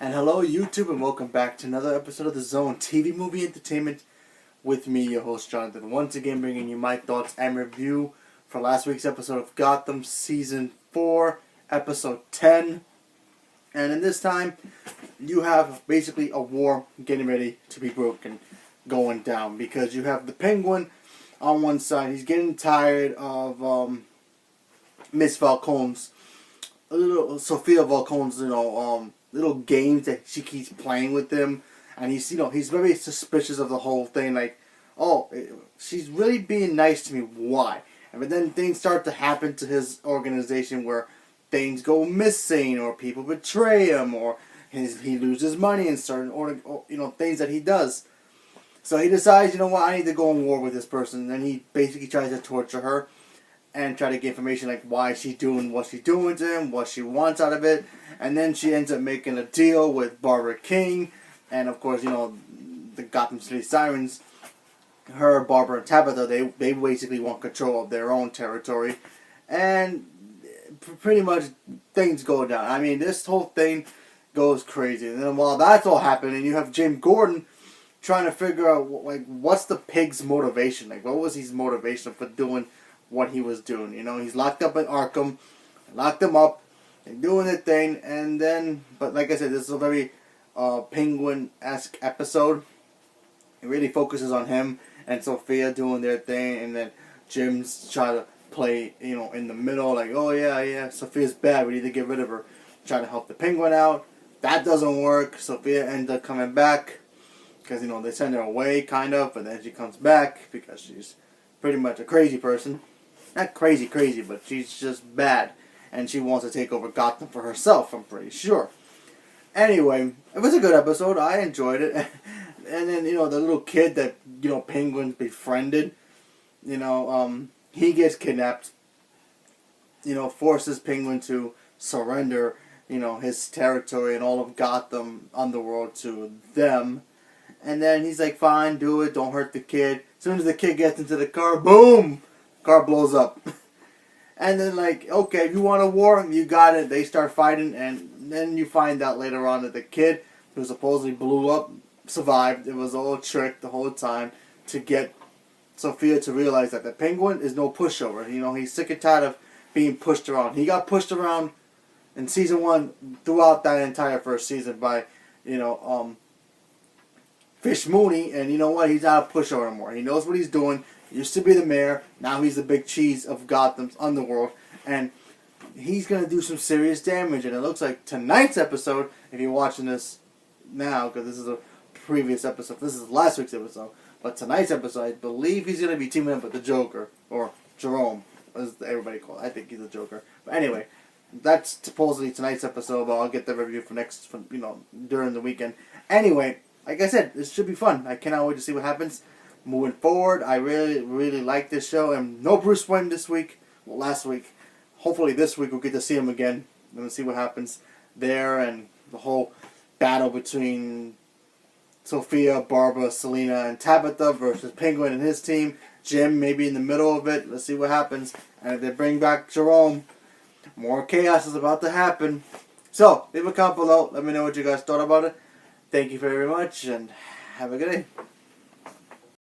And hello YouTube and welcome back to another episode of The Zone TV Movie Entertainment with me, your host Jonathan. Once again bringing you my thoughts and review for last week's episode of Gotham Season 4, Episode 10. And in this time, you have basically a war getting ready to be broken, going down. Because you have the Penguin on one side. He's getting tired of Miss Falcone's, Sophia Falcone's, little games that she keeps playing with him, and he's very suspicious of the whole thing. Like, oh, she's really being nice to me. Why? But then things start to happen to his organization where things go missing, or people betray him, or he loses money in certain things that he does. So he decides, I need to go in war with this person. And then he basically tries to torture her and try to get information like why she's doing what she's doing to him, what she wants out of it. And then she ends up making a deal with Barbara King, and of course, the Gotham City Sirens. Her, Barbara, and Tabitha, they basically want control of their own territory, and pretty much things go down. I mean, this whole thing goes crazy. And then while that's all happening, you have Jim Gordon trying to figure out what's the pig's motivation. Like, what was his motivation for doing what he was doing? He's locked up in Arkham, locked him up. They're doing their thing, and then, but like I said, this is a very Penguin-esque episode. It really focuses on him and Sophia doing their thing, and then Jim's trying to play, in the middle, like, oh yeah, Sophia's bad, we need to get rid of her. Trying to help the Penguin out. That doesn't work. Sophia ends up coming back, because, they send her away, kind of, but then she comes back, because she's pretty much a crazy person. Not crazy, but she's just bad. And she wants to take over Gotham for herself, I'm pretty sure. Anyway, it was a good episode. I enjoyed it. And then, the little kid that, Penguin befriended, he gets kidnapped. Forces Penguin to surrender, his territory and all of Gotham Underworld to them. And then he's like, fine, do it, don't hurt the kid. As soon as the kid gets into the car, boom! Car blows up. And then, okay, if you want a war, you got it. They start fighting, and then you find out later on that the kid who supposedly blew up survived. It was all a trick the whole time to get Sophia to realize that the Penguin is no pushover. He's sick and tired of being pushed around. He got pushed around in Season 1 throughout that entire first season by, Fish Mooney, and you know what? He's not a pushover anymore. He knows what he's doing. He used to be the mayor. Now he's the big cheese of Gotham's underworld. And he's going to do some serious damage. And it looks like tonight's episode, if you're watching this now, because this is a previous episode. This is last week's episode. But tonight's episode, I believe he's going to be teaming up with the Joker. Or Jerome, as everybody calls it. I think he's the Joker. But anyway, that's supposedly tonight's episode. But I'll get the review for during the weekend. Anyway, like I said, this should be fun. I cannot wait to see what happens. Moving forward, I really like this show. And no Bruce Wayne this week. Well, last week. Hopefully this week we'll get to see him again. And see what happens there. And the whole battle between Sophia, Barbara, Selina, and Tabitha versus Penguin and his team. Jim maybe in the middle of it. Let's see what happens. And if they bring back Jerome, more chaos is about to happen. So, leave a comment below. Let me know what you guys thought about it. Thank you very much. And have a good day.